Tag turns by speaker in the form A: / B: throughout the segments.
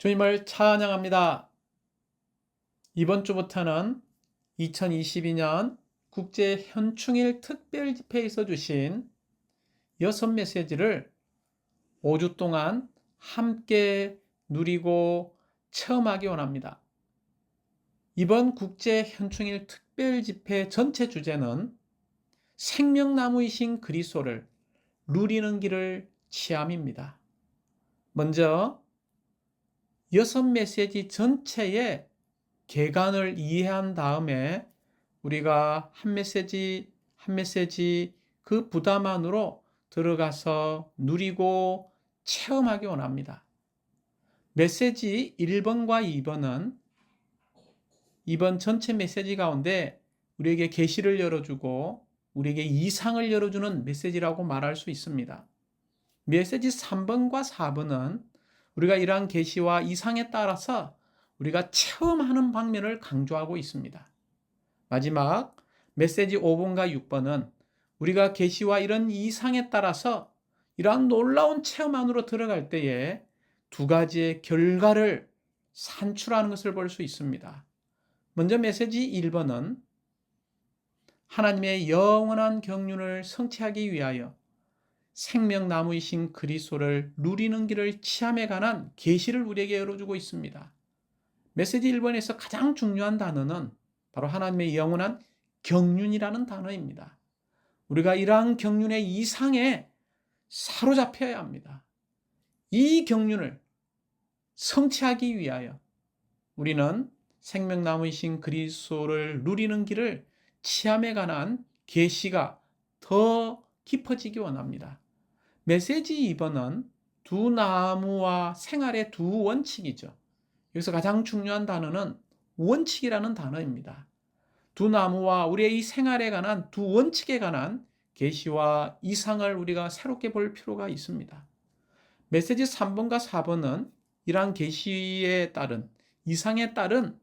A: 주님을 찬양합니다. 이번 주부터는 2022년 국제 현충일 특별 집회에서 주신 6 메시지를 5주 동안 함께 누리고 체험하기 원합니다. 이번 국제 현충일 특별 집회 전체 주제는 생명나무이신 그리스도를 누리는 길을 취함입니다. 먼저 6 메시지 전체의 개관을 이해한 다음에 우리가 한 메시지 한 메시지 그 부담 안으로 들어가서 누리고 체험하기 원합니다. 메시지 1번과 2번은 이번 전체 메시지 가운데 우리에게 계시를 열어주고 우리에게 이상을 열어주는 메시지라고 말할 수 있습니다. 메시지 3번과 4번은 우리가 이러한 계시와 이상에 따라서 우리가 체험하는 방면을 강조하고 있습니다. 마지막 메시지 5번과 6번은 우리가 계시와 이런 이상에 따라서 이러한 놀라운 체험 안으로 들어갈 때에 2가지의 결과를 산출하는 것을 볼 수 있습니다. 먼저 메시지 1번은 하나님의 영원한 경륜을 성취하기 위하여 생명나무이신 그리스도를 누리는 길을 취함에 관한 계시를 우리에게 열어주고 있습니다. 메시지 1번에서 가장 중요한 단어는 바로 하나님의 영원한 경륜이라는 단어입니다. 우리가 이러한 경륜의 이상에 사로잡혀야 합니다. 이 경륜을 성취하기 위하여 우리는 생명나무이신 그리스도를 누리는 길을 취함에 관한 계시가 더 깊어지기 원합니다. 메시지 2번은 두 나무와 생활의 두 원칙이죠. 여기서 가장 중요한 단어는 원칙이라는 단어입니다. 두 나무와 우리의 이 생활에 관한 두 원칙에 관한 계시와 이상을 우리가 새롭게 볼 필요가 있습니다. 메시지 3번과 4번은 이러한 계시에 따른 이상에 따른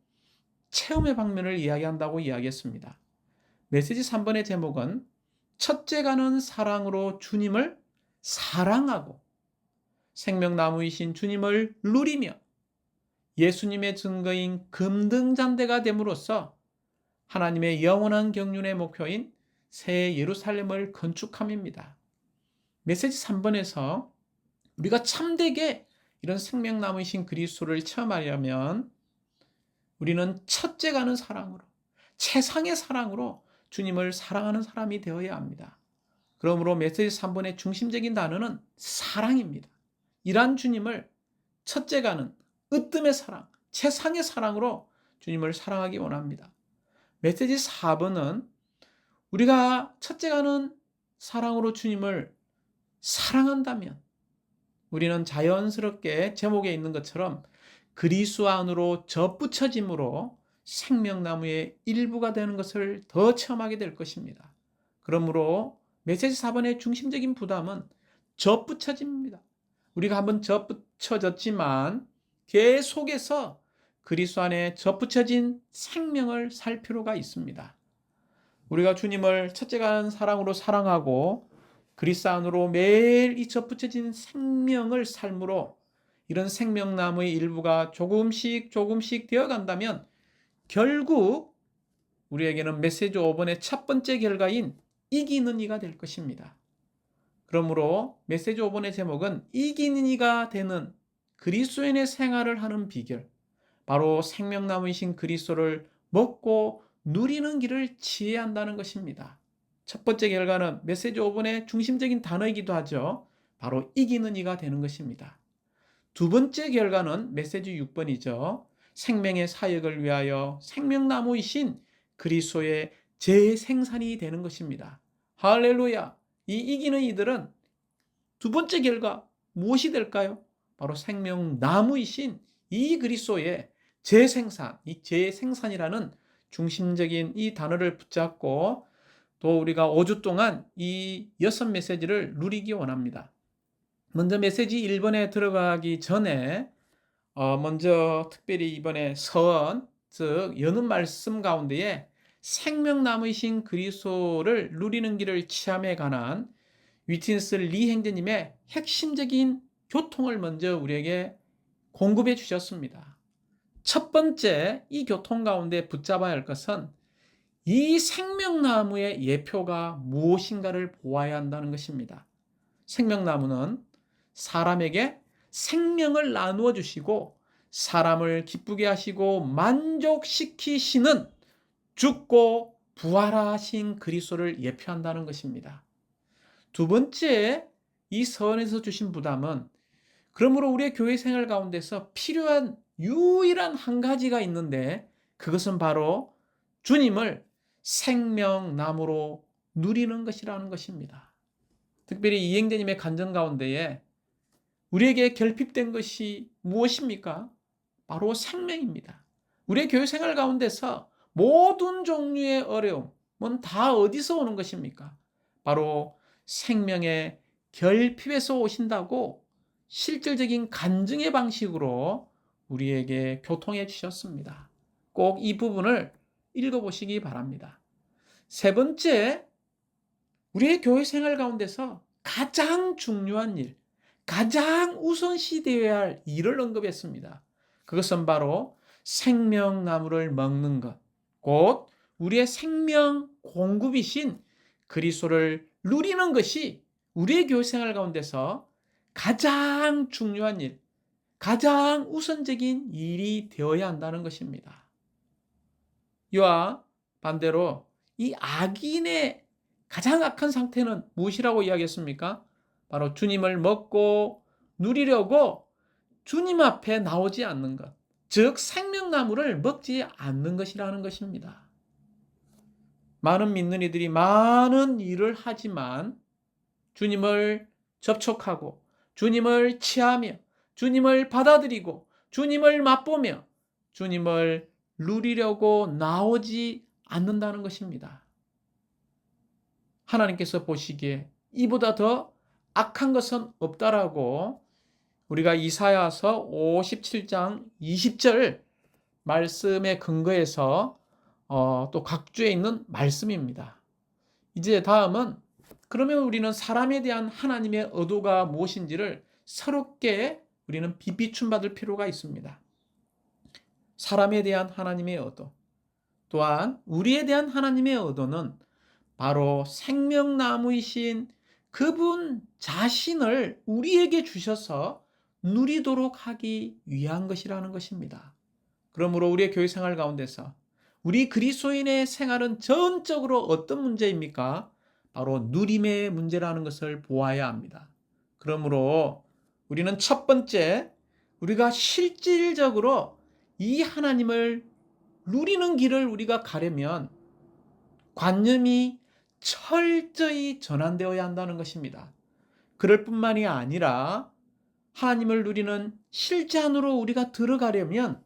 A: 체험의 방면을 이야기한다고 이야기했습니다. 메시지 3번의 제목은 첫째 가는 사랑으로 주님을 사랑하고 생명나무이신 주님을 누리며 예수님의 증거인 금등잔대가 됨으로써 하나님의 영원한 경륜의 목표인 새 예루살렘을 건축함입니다. 메시지 3번에서 우리가 참되게 이런 생명나무이신 그리스도를 체험하려면 우리는 첫째 가는 사랑으로, 최상의 사랑으로 주님을 사랑하는 사람이 되어야 합니다. 그러므로 메시지 3번의 중심적인 단어는 사랑입니다. 이러한 주님을 첫째 가는 으뜸의 사랑, 최상의 사랑으로 주님을 사랑하기 원합니다. 메시지 4번은 우리가 첫째 가는 사랑으로 주님을 사랑한다면 우리는 자연스럽게 제목에 있는 것처럼 그리스도 안으로 접붙여짐으로 생명나무의 일부가 되는 것을 더 체험하게 될 것입니다. 그러므로 메시지 4번의 중심적인 부담은 접붙여짐입니다. 우리가 한번 접붙여졌지만 계속해서 그리스도 안에 접붙여진 생명을 살 필요가 있습니다. 우리가 주님을 첫째 가는 사랑으로 사랑하고 그리스도 안으로 매일 이 접붙여진 생명을 삶으로 이런 생명나무의 일부가 조금씩 되어간다면 결국 우리에게는 메시지 5번의 첫 번째 결과인 이기는 이가 될 것입니다. 그러므로 메시지 5번의 제목은 이기는 이가 되는 그리스도인의 생활을 하는 비결, 바로 생명나무이신 그리스도를 먹고 누리는 길을 취해야 한다는 것입니다. 첫 번째 결과는 메시지 5번의 중심적인 단어이기도 하죠. 바로 이기는 이가 되는 것입니다. 두 번째 결과는 메시지 6번이죠. 생명의 사역을 위하여 생명나무이신 그리스도의 재생산이 되는 것입니다. 할렐루야! 이 이기는 이들은 두 번째 결과 무엇이 될까요? 바로 생명나무이신 이 그리스도의 재생산, 이 재생산이라는 중심적인 이 단어를 붙잡고 또 우리가 5주 동안 이 6 메시지를 누리기 원합니다. 먼저 메시지 1번에 들어가기 전에 먼저 특별히 이번에 서원, 즉 여는 말씀 가운데에 생명나무이신 그리스도를 누리는 길을 취함에 관한 위트니스 리 행제님의 핵심적인 교통을 먼저 우리에게 공급해 주셨습니다. 첫 번째, 이 교통 가운데 붙잡아야 할 것은 이 생명나무의 예표가 무엇인가를 보아야 한다는 것입니다. 생명나무는 사람에게 생명을 나누어 주시고 사람을 기쁘게 하시고 만족시키시는 죽고 부활하신 그리스도를 예표한다는 것입니다. 두 번째, 이 서원에서 주신 부담은 그러므로 우리의 교회 생활 가운데서 필요한 유일한 한 가지가 있는데 그것은 바로 주님을 생명나무로 누리는 것이라는 것입니다. 특별히 이행자님의 간증 가운데에 우리에게 결핍된 것이 무엇입니까? 바로 생명입니다. 우리의 교회 생활 가운데서 모든 종류의 어려움은 다 어디서 오는 것입니까? 바로 생명의 결핍에서 오신다고 실질적인 간증의 방식으로 우리에게 교통해 주셨습니다. 꼭 이 부분을 읽어보시기 바랍니다. 세 번째, 우리의 교회 생활 가운데서 가장 중요한 일, 가장 우선시 되어야 할 일을 언급했습니다. 그것은 바로 생명나무를 먹는 것, 곧 우리의 생명 공급이신 그리스도를 누리는 것이 우리의 교회 생활 가운데서 가장 중요한 일, 가장 우선적인 일이 되어야 한다는 것입니다. 이와 반대로 이 악인의 가장 악한 상태는 무엇이라고 이야기했습니까? 바로 주님을 먹고 누리려고 주님 앞에 나오지 않는 것, 즉 생명나무를 먹지 않는 것이라는 것입니다. 많은 믿는 이들이 많은 일을 하지만 주님을 접촉하고 주님을 취하며 주님을 받아들이고 주님을 맛보며 주님을 누리려고 나오지 않는다는 것입니다. 하나님께서 보시기에 이보다 더 악한 것은 없다라고 우리가 이사야서 57장 20절 말씀에 근거해서 또 각주에 있는 말씀입니다. 이제 다음은 그러면 우리는 사람에 대한 하나님의 의도가 무엇인지를 새롭게 우리는 비비춤 받을 필요가 있습니다. 사람에 대한 하나님의 의도, 또한 우리에 대한 하나님의 의도는 바로 생명나무이신 그분 자신을 우리에게 주셔서 누리도록 하기 위한 것이라는 것입니다. 그러므로 우리의 교회 생활 가운데서 우리 그리스도인의 생활은 전적으로 어떤 문제입니까? 바로 누림의 문제라는 것을 보아야 합니다. 그러므로 우리는 첫 번째, 우리가 실질적으로 이 하나님을 누리는 길을 우리가 가려면 관념이 철저히 전환되어야 한다는 것입니다. 그럴 뿐만이 아니라 하나님을 누리는 실제 안으로 우리가 들어가려면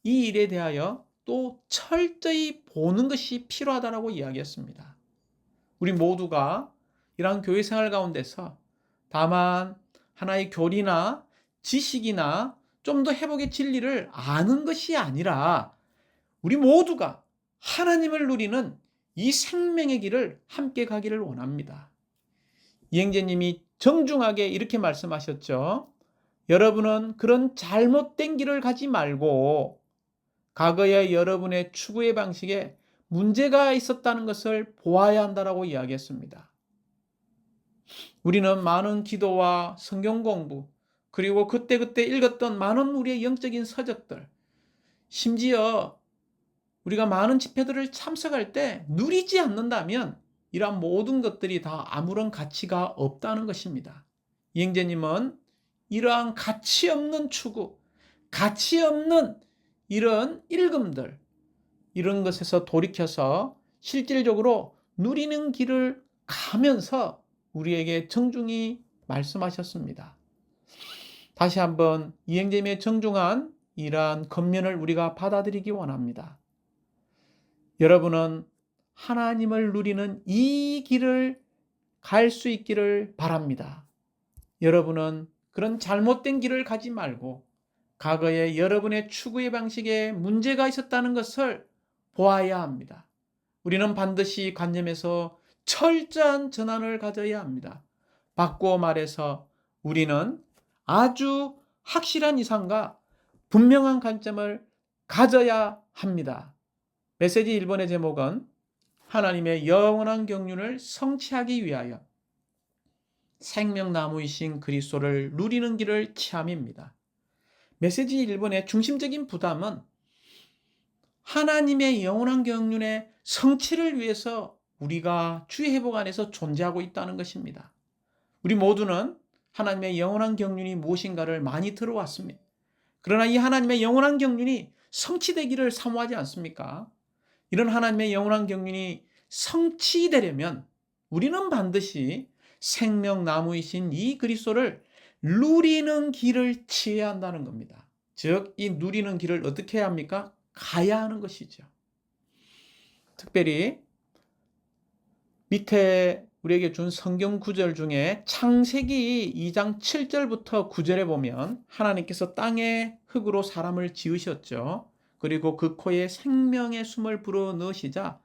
A: 이 일에 대하여 또 철저히 보는 것이 필요하다고 이야기했습니다. 우리 모두가 이러한 교회 생활 가운데서 다만 하나의 교리나 지식이나 좀 더 회복의 진리를 아는 것이 아니라 우리 모두가 하나님을 누리는 이 생명의 길을 함께 가기를 원합니다. 이행제님이 정중하게 이렇게 말씀하셨죠. 여러분은 그런 잘못된 길을 가지 말고 과거의 여러분의 추구의 방식에 문제가 있었다는 것을 보아야 한다고 이야기했습니다. 우리는 많은 기도와 성경 공부, 그리고 그때그때 읽었던 많은 우리의 영적인 서적들, 심지어 우리가 많은 집회들을 참석할 때 누리지 않는다면 이러한 모든 것들이 다 아무런 가치가 없다는 것입니다. 이행제님은 이러한 가치 없는 추구, 가치 없는 이런 읽음들, 이런 것에서 돌이켜서 실질적으로 누리는 길을 가면서 우리에게 정중히 말씀하셨습니다. 다시 한번 이행제님의 정중한 이러한 권면을 우리가 받아들이기 원합니다. 여러분은 하나님을 누리는 이 길을 갈 수 있기를 바랍니다. 여러분은 그런 잘못된 길을 가지 말고 과거에 여러분의 추구의 방식에 문제가 있었다는 것을 보아야 합니다. 우리는 반드시 관념에서 철저한 전환을 가져야 합니다. 바꾸어 말해서 우리는 아주 확실한 이상과 분명한 관점을 가져야 합니다. 메시지 1번의 제목은 하나님의 영원한 경륜을 성취하기 위하여 생명나무이신 그리스도를 누리는 길을 취함입니다. 메시지 1번의 중심적인 부담은 하나님의 영원한 경륜의 성취를 위해서 우리가 주의 회복 안에서 존재하고 있다는 것입니다. 우리 모두는 하나님의 영원한 경륜이 무엇인가를 많이 들어왔습니다. 그러나 이 하나님의 영원한 경륜이 성취되기를 사모하지 않습니까? 이런 하나님의 영원한 경륜이 성취되려면 우리는 반드시 생명나무이신 이 그리스도를 누리는 길을 취해야 한다는 겁니다. 즉, 이 누리는 길을 어떻게 해야 합니까? 가야 하는 것이죠. 특별히 밑에 우리에게 준 성경 구절 중에 창세기 2장 7절부터 9절에 보면 하나님께서 땅에 흙으로 사람을 지으셨죠. 그리고 그 코에 생명의 숨을 불어 넣으시자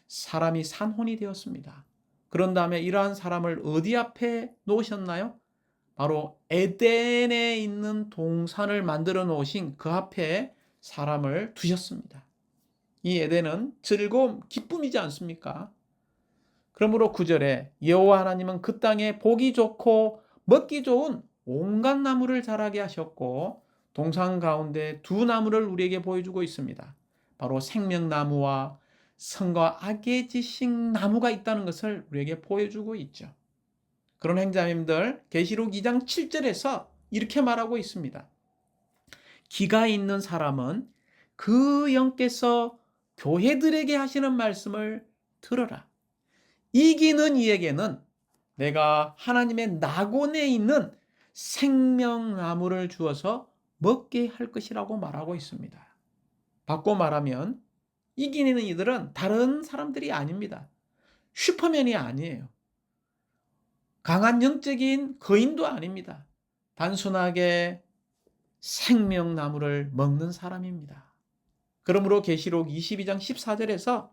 A: 사람이 산혼이 되었습니다. 그런 다음에 이러한 사람을 어디 앞에 놓으셨나요? 바로 에덴에 있는 동산을 만들어 놓으신 그 앞에 사람을 두셨습니다. 이 에덴은 즐거움, 기쁨이지 않습니까? 그러므로 9절에 여호와 하나님은 그 땅에 보기 좋고 먹기 좋은 온갖 나무를 자라게 하셨고 동산 가운데 두 나무를 우리에게 보여주고 있습니다. 바로 생명나무와 선과 악의 지식 나무가 있다는 것을 우리에게 보여주고 있죠. 그런 행자님들 계시록 2장 7절에서 이렇게 말하고 있습니다. 기가 있는 사람은 그 영께서 교회들에게 하시는 말씀을 들어라. 이기는 이에게는 내가 하나님의 낙원에 있는 생명나무를 주어서 먹게 할 것이라고 말하고 있습니다. 바꿔 말하면 이기는 이들은 다른 사람들이 아닙니다. 슈퍼맨이 아니에요. 강한 영적인 거인도 아닙니다. 단순하게 생명나무를 먹는 사람입니다. 그러므로 계시록 22장 14절에서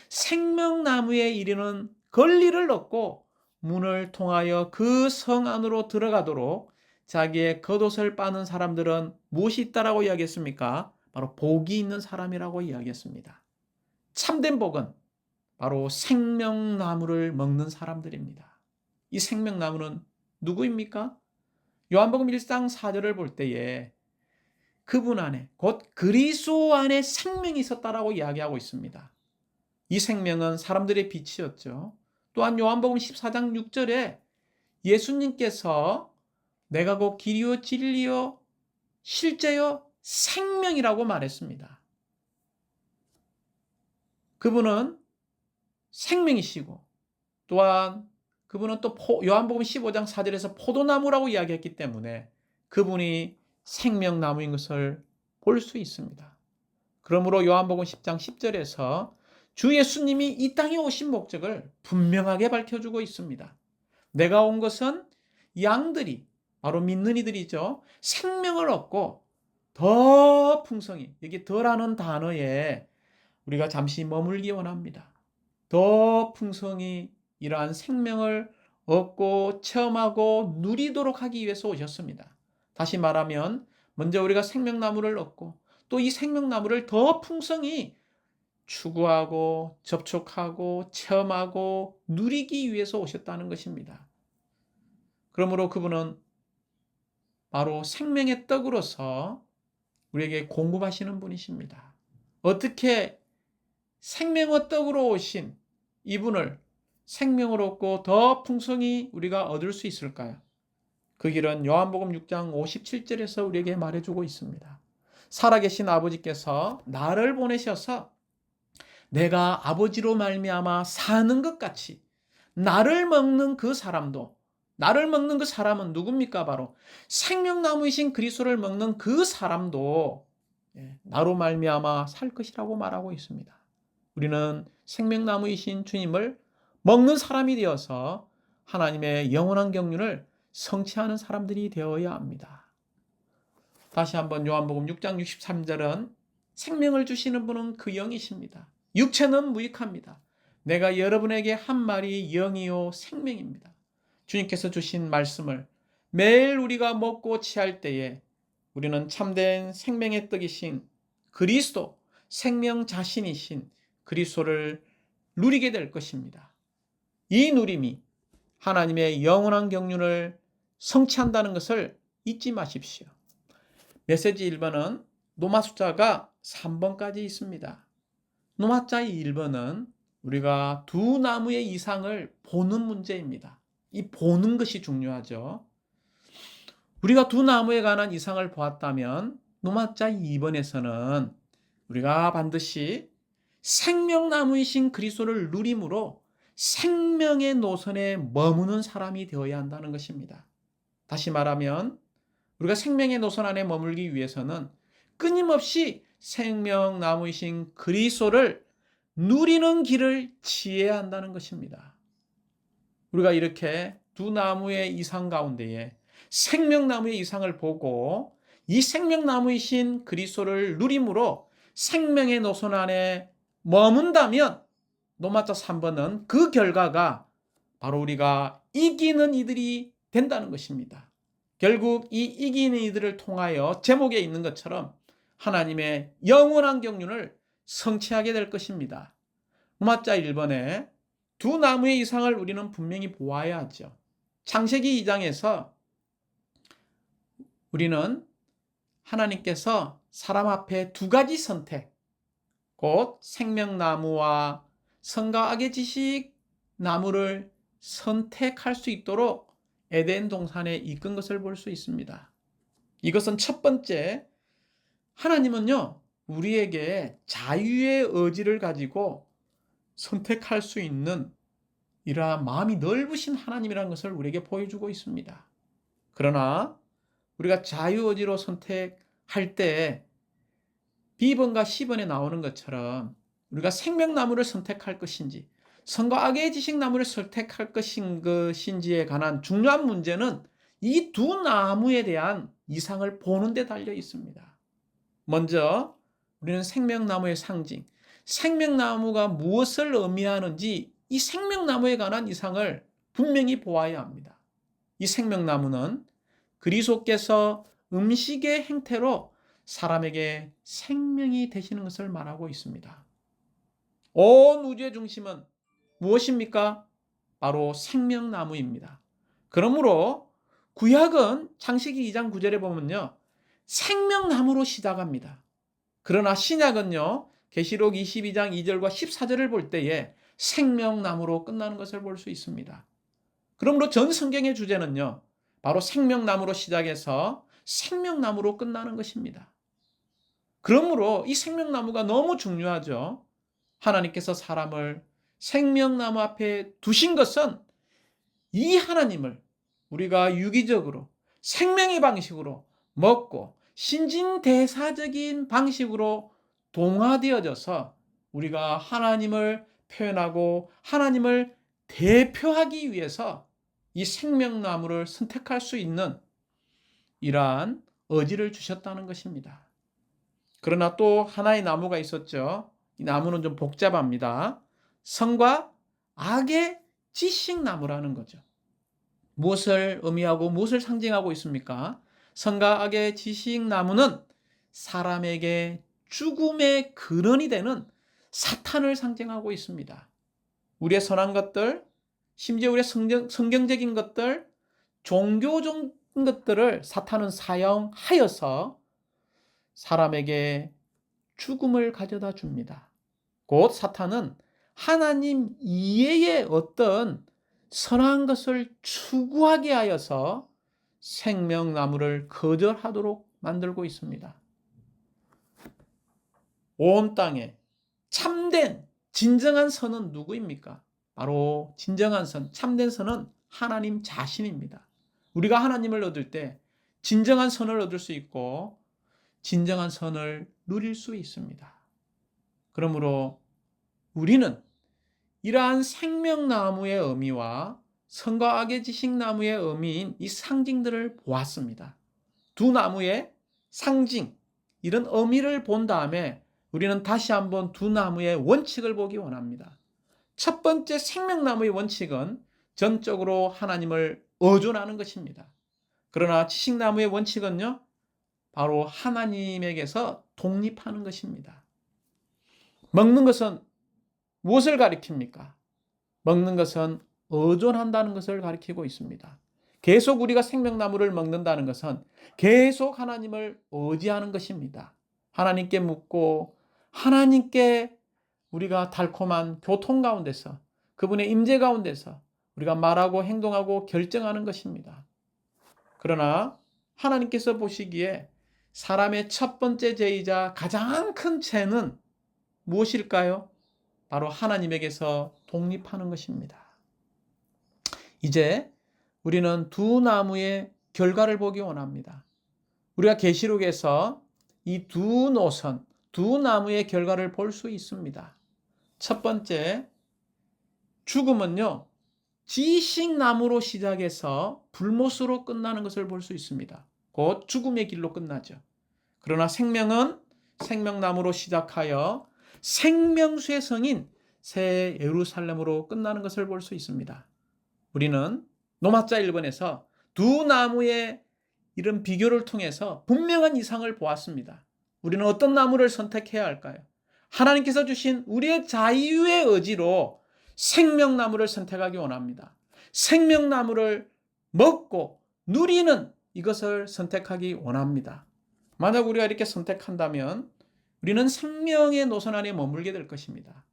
A: 생명나무에 이르는 권리를 얻고 문을 통하여 그 성 안으로 들어가도록 자기의 겉옷을 빠는 사람들은 무엇이 있다라고 이야기했습니까? 바로 복이 있는 사람이라고 이야기했습니다. 참된 복은 바로 생명나무를 먹는 사람들입니다. 이 생명나무는 누구입니까? 요한복음 1장 4절을 볼 때에 그분 안에 곧 그리스도 안에 생명이 있었다라고 이야기하고 있습니다. 이 생명은 사람들의 빛이었죠. 또한 요한복음 14장 6절에 예수님께서 내가 곧 길이요 진리요 실제요 생명이라고 말했습니다. 그분은 생명이시고 또한 그분은 또 요한복음 15장 4절에서 포도나무라고 이야기했기 때문에 그분이 생명나무인 것을 볼 수 있습니다. 그러므로 요한복음 10장 10절에서 주 예수님이 이 땅에 오신 목적을 분명하게 밝혀주고 있습니다. 내가 온 것은 양들이 바로 믿는 이들이죠. 생명을 얻고 더 풍성히, 여기 더라는 단어에 우리가 잠시 머물기 원합니다. 더 풍성히 이러한 생명을 얻고 체험하고 누리도록 하기 위해서 오셨습니다. 다시 말하면 먼저 우리가 생명나무를 얻고 또 이 생명나무를 더 풍성히 추구하고 접촉하고 체험하고 누리기 위해서 오셨다는 것입니다. 그러므로 그분은 바로 생명의 떡으로서 우리에게 공급하시는 분이십니다. 어떻게 생명의 떡으로 오신 이분을 생명을 얻고 더 풍성히 우리가 얻을 수 있을까요? 그 길은 요한복음 6장 57절에서 우리에게 말해주고 있습니다. 살아계신 아버지께서 나를 보내셔서 내가 아버지로 말미암아 사는 것 같이 나를 먹는 그 사람도, 나를 먹는 그 사람은 누굽니까? 바로 생명나무이신 그리스도를 먹는 그 사람도 나로 말미암아 살 것이라고 말하고 있습니다. 우리는 생명나무이신 주님을 먹는 사람이 되어서 하나님의 영원한 경륜을 성취하는 사람들이 되어야 합니다. 다시 한번 요한복음 6장 63절은 생명을 주시는 분은 그 영이십니다. 육체는 무익합니다. 내가 여러분에게 한 말이 영이요 생명입니다. 주님께서 주신 말씀을 매일 우리가 먹고 취할 때에 우리는 참된 생명의 떡이신 그리스도, 생명 자신이신 그리스도를 누리게 될 것입니다. 이 누림이 하나님의 영원한 경륜을 성취한다는 것을 잊지 마십시오. 메시지 1번은 노마 숫자가 3번까지 있습니다. 노마자의 1번은 우리가 두 나무의 이상을 보는 문제입니다. 이 보는 것이 중요하죠. 우리가 두 나무에 관한 이상을 보았다면 노마자 2번에서는 우리가 반드시 생명나무이신 그리스도를 누림으로 생명의 노선에 머무는 사람이 되어야 한다는 것입니다. 다시 말하면 우리가 생명의 노선 안에 머물기 위해서는 끊임없이 생명나무이신 그리스도를 누리는 길을 지혜야 한다는 것입니다. 우리가 이렇게 두 나무의 이상 가운데에 생명나무의 이상을 보고 이 생명나무이신 그리스도를 누림으로 생명의 노선 안에 머문다면 노마자 3번은 그 결과가 바로 우리가 이기는 이들이 된다는 것입니다. 결국 이 이기는 이들을 통하여 제목에 있는 것처럼 하나님의 영원한 경륜을 성취하게 될 것입니다. 노마자 1번에 두 나무의 이상을 우리는 분명히 보아야 하죠. 창세기 2장에서 우리는 하나님께서 사람 앞에 두 가지 선택, 곧 생명나무와 선과 악의 지식 나무를 선택할 수 있도록 에덴 동산에 이끈 것을 볼 수 있습니다. 이것은 첫 번째, 하나님은요, 우리에게 자유의 의지를 가지고 선택할 수 있는 이러한 마음이 넓으신 하나님이라는 것을 우리에게 보여주고 있습니다. 그러나 우리가 자유의지로 선택할 때 B번과 C번에 나오는 것처럼 우리가 생명나무를 선택할 것인지 선과 악의 지식나무를 선택할 것인지에 관한 중요한 문제는 이 두 나무에 대한 이상을 보는 데 달려 있습니다. 먼저 우리는 생명나무의 상징, 생명나무가 무엇을 의미하는지 이 생명나무에 관한 이상을 분명히 보아야 합니다. 이 생명나무는 그리스도께서 음식의 행태로 사람에게 생명이 되시는 것을 말하고 있습니다. 온 우주의 중심은 무엇입니까? 바로 생명나무입니다. 그러므로 구약은 창세기 2장 9절에 보면요, 생명나무로 시작합니다. 그러나 신약은요, 계시록 22장 2절과 14절을 볼 때에 생명나무로 끝나는 것을 볼 수 있습니다. 그러므로 전 성경의 주제는요, 바로 생명나무로 시작해서 생명나무로 끝나는 것입니다. 그러므로 이 생명나무가 너무 중요하죠. 하나님께서 사람을 생명나무 앞에 두신 것은 이 하나님을 우리가 유기적으로 생명의 방식으로 먹고 신진대사적인 방식으로 동화되어져서 우리가 하나님을 표현하고 하나님을 대표하기 위해서 이 생명나무를 선택할 수 있는 이러한 의지를 주셨다는 것입니다. 그러나 또 하나의 나무가 있었죠. 이 나무는 좀 복잡합니다. 선과 악의 지식나무라는 거죠. 무엇을 의미하고 무엇을 상징하고 있습니까? 선과 악의 지식나무는 사람에게 죽음의 근원이 되는 사탄을 상징하고 있습니다. 우리의 선한 것들, 심지어 우리의 성경적인 것들, 종교적인 것들을 사탄은 사용하여서 사람에게 죽음을 가져다 줍니다. 곧 사탄은 하나님 이외의 어떤 선한 것을 추구하게 하여서 생명나무를 거절하도록 만들고 있습니다. 온 땅에 참된 진정한 선은 누구입니까? 바로 진정한 선, 참된 선은 하나님 자신입니다. 우리가 하나님을 얻을 때 진정한 선을 얻을 수 있고 진정한 선을 누릴 수 있습니다. 그러므로 우리는 이러한 생명나무의 의미와 선과 악의 지식나무의 의미인 이 상징들을 보았습니다. 두 나무의 상징, 이런 의미를 본 다음에 우리는 다시 한번 두 나무의 원칙을 보기 원합니다. 첫 번째 생명나무의 원칙은 전적으로 하나님을 의존하는 것입니다. 그러나 지식나무의 원칙은요, 바로 하나님에게서 독립하는 것입니다. 먹는 것은 무엇을 가리킵니까? 먹는 것은 의존한다는 것을 가리키고 있습니다. 계속 우리가 생명나무를 먹는다는 것은 계속 하나님을 의지하는 것입니다. 하나님께 묻고 하나님께 우리가 달콤한 교통 가운데서 그분의 임재 가운데서 우리가 말하고 행동하고 결정하는 것입니다. 그러나 하나님께서 보시기에 사람의 첫 번째 죄이자 가장 큰 죄는 무엇일까요? 바로 하나님에게서 독립하는 것입니다. 이제 우리는 두 나무의 결과를 보기 원합니다. 우리가 계시록에서 이 두 노선, 두 나무의 결과를 볼 수 있습니다. 첫 번째, 죽음은요, 지식나무로 시작해서 불못으로 끝나는 것을 볼 수 있습니다. 곧 죽음의 길로 끝나죠. 그러나 생명은 생명나무로 시작하여 생명수의 성인 새 예루살렘으로 끝나는 것을 볼 수 있습니다. 우리는 노마자 1번에서 두 나무의 이런 비교를 통해서 분명한 이상을 보았습니다. 우리는 어떤 나무를 선택해야 할까요? 하나님께서 주신 우리의 자유의 의지로 생명나무를 선택하기 원합니다. 생명나무를 먹고 누리는 이것을 선택하기 원합니다. 만약 우리가 이렇게 선택한다면 우리는 생명의 노선 안에 머물게 될 것입니다.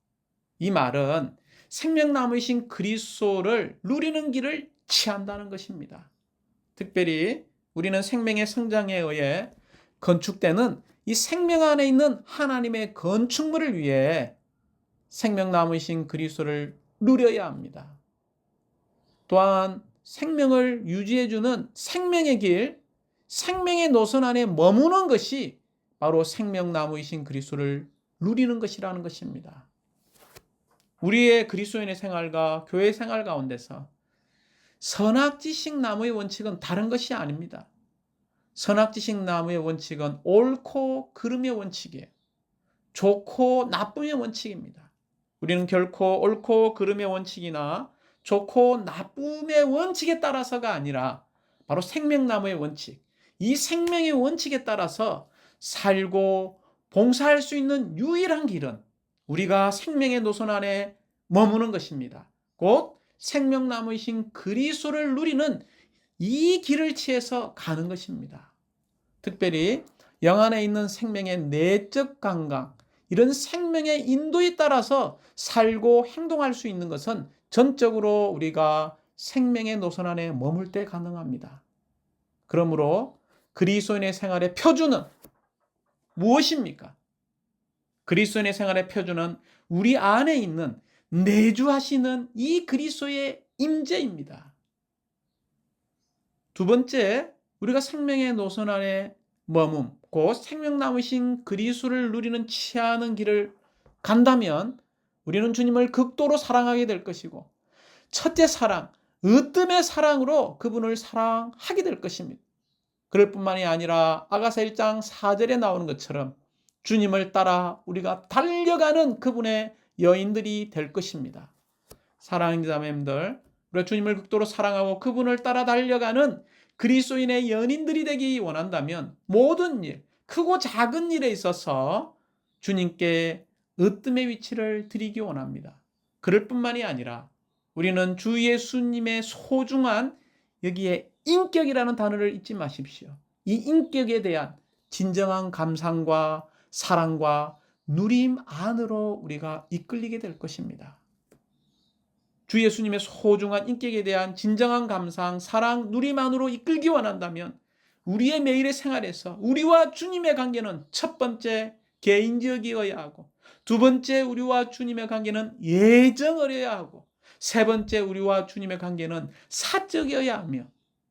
A: 이 말은 생명나무이신 그리스도를 누리는 길을 취한다는 것입니다. 특별히 우리는 생명의 성장에 의해 건축되는 이 생명 안에 있는 하나님의 건축물을 위해 생명나무이신 그리스도를 누려야 합니다. 또한 생명을 유지해주는 생명의 길, 생명의 노선 안에 머무는 것이 바로 생명나무이신 그리스도를 누리는 것이라는 것입니다. 우리의 그리스도인의 생활과 교회 생활 가운데서 선악지식 나무의 원칙은 다른 것이 아닙니다. 선악지식 나무의 원칙은 옳고 그름의 원칙이에요. 좋고 나쁨의 원칙입니다. 우리는 결코 옳고 그름의 원칙이나 좋고 나쁨의 원칙에 따라서가 아니라 바로 생명나무의 원칙, 이 생명의 원칙에 따라서 살고 봉사할 수 있는 유일한 길은 우리가 생명의 노선 안에 머무는 것입니다. 곧 생명나무이신 그리스도를 누리는 이 길을 취해서 가는 것입니다. 특별히 영 안에 있는 생명의 내적 감각, 이런 생명의 인도에 따라서 살고 행동할 수 있는 것은 전적으로 우리가 생명의 노선 안에 머물 때 가능합니다. 그러므로 그리스도인의 생활의 표준은 무엇입니까? 그리스도인의 생활의 표준은 우리 안에 있는 내주하시는 이 그리스도의 임재입니다. 두 번째, 우리가 생명의 노선 안에 머문, 곧 생명나무신 그리스도를 누리는 취하는 길을 간다면 우리는 주님을 극도로 사랑하게 될 것이고 첫째 사랑, 으뜸의 사랑으로 그분을 사랑하게 될 것입니다. 그럴 뿐만이 아니라 아가서 1장 4절에 나오는 것처럼 주님을 따라 우리가 달려가는 그분의 여인들이 될 것입니다. 사랑하는 자매님들, 우리가 주님을 극도로 사랑하고 그분을 따라 달려가는 그리스도인의 연인들이 되기 원한다면 모든 일, 크고 작은 일에 있어서 주님께 으뜸의 위치를 드리기 원합니다. 그럴 뿐만이 아니라 우리는 주 예수님의 소중한 여기에 인격이라는 단어를 잊지 마십시오. 이 인격에 대한 진정한 감상과 사랑과 누림 안으로 우리가 이끌리게 될 것입니다. 주 예수님의 소중한 인격에 대한 진정한 감상, 사랑, 누림 안으로 이끌기 원한다면 우리의 매일의 생활에서 우리와 주님의 관계는 첫 번째 개인적이어야 하고 두 번째 우리와 주님의 관계는 예정어려야 하고 세 번째 우리와 주님의 관계는 사적이어야 하며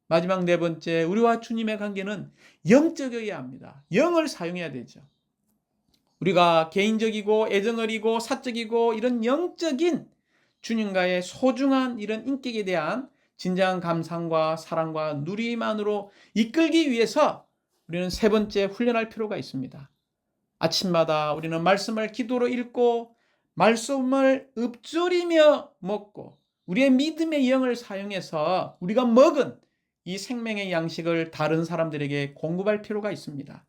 A: 마지막 네 번째 우리와 주님의 관계는 영적이어야 합니다. 영을 사용해야 되죠. 우리가 개인적이고 애정어리고 사적이고 이런 영적인 주님과의 소중한 이런 인격에 대한 진정한 감상과 사랑과 누림만으로 이끌기 위해서 우리는 세 번째 훈련할 필요가 있습니다. 아침마다 우리는 말씀을 기도로 읽고 말씀을 읊조리며 먹고 우리의 믿음의 영을 사용해서 우리가 먹은 이 생명의 양식을 다른 사람들에게 공급할 필요가 있습니다.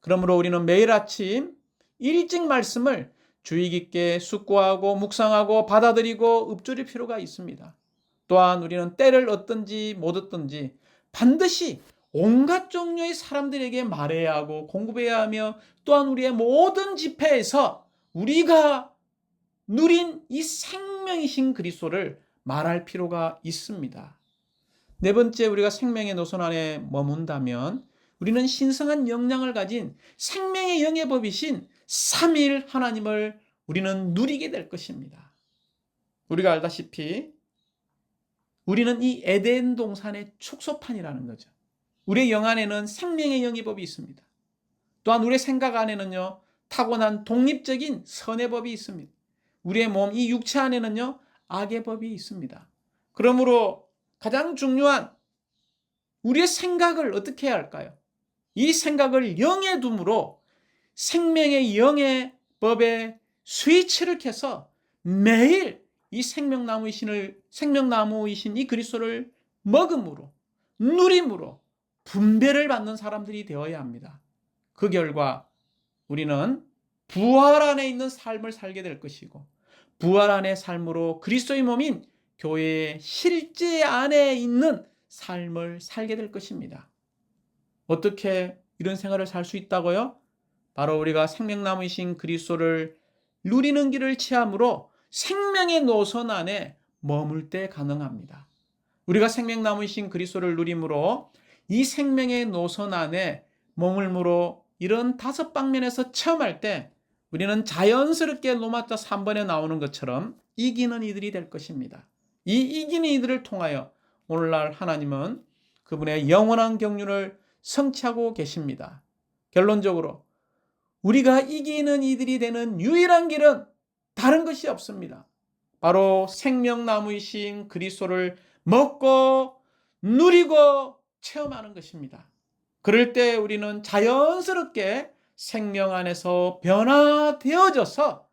A: 그러므로 우리는 매일 아침 일찍 말씀을 주의 깊게 숙고하고 묵상하고 받아들이고 읊조릴 필요가 있습니다. 또한 우리는 때를 얻든지 못 얻든지 반드시 온갖 종류의 사람들에게 말해야 하고 공급해야 하며, 또한 우리의 모든 집회에서 우리가 누린 이 생명이신 그리스도를 말할 필요가 있습니다. 네 번째, 우리가 생명의 노선 안에 머문다면 우리는 신성한 역량을 가진 생명의 영의 법이신 삼위일 하나님을 우리는 누리게 될 것입니다. 우리가 알다시피 우리는 이 에덴 동산의 축소판이라는 거죠. 우리의 영 안에는 생명의 영의 법이 있습니다. 또한 우리의 생각 안에는요, 타고난 독립적인 선의 법이 있습니다. 우리의 몸, 이 육체 안에는요, 악의 법이 있습니다. 그러므로 가장 중요한 우리의 생각을 어떻게 해야 할까요? 이 생각을 영에 둠으로 생명의 영의 법에 스위치를 켜서 매일 이 생명나무이신 이 그리스도를 먹음으로, 누림으로 분배를 받는 사람들이 되어야 합니다. 그 결과 우리는 부활 안에 있는 삶을 살게 될 것이고, 부활 안의 삶으로 그리스도의 몸인 교회의 실제 안에 있는 삶을 살게 될 것입니다. 어떻게 이런 생활을 살 수 있다고요? 바로 우리가 생명나무이신 그리스도를 누리는 길을 취함으로 생명의 노선 안에 머물 때 가능합니다. 우리가 생명나무이신 그리스도를 누림으로 이 생명의 노선 안에 머물므로 이런 다섯 방면에서 체험할 때 우리는 자연스럽게 로마서 3번에 나오는 것처럼 이기는 이들이 될 것입니다. 이 이기는 이들을 통하여 오늘날 하나님은 그분의 영원한 경륜을 성취하고 계십니다. 결론적으로 우리가 이기는 이들이 되는 유일한 길은 다른 것이 없습니다. 바로 생명나무이신 그리스도를 먹고 누리고 체험하는 것입니다. 그럴 때 우리는 자연스럽게 생명 안에서 변화되어져서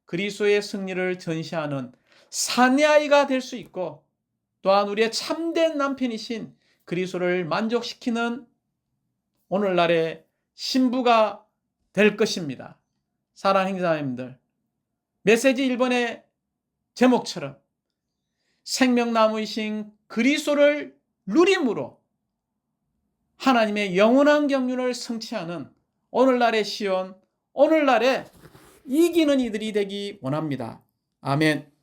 A: 그리스도의 승리를 전시하는 사내아이가 될 수 있고, 또한 우리의 참된 남편이신 그리스도를 만족시키는 오늘날의 신부가 될 것입니다. 사랑하는 형제자매님들, 메시지 1번의 제목처럼 생명나무이신 그리스도를 누림으로 하나님의 영원한 경륜을 성취하는 오늘날의 시온, 오늘날의 이기는 이들이 되기 원합니다. 아멘.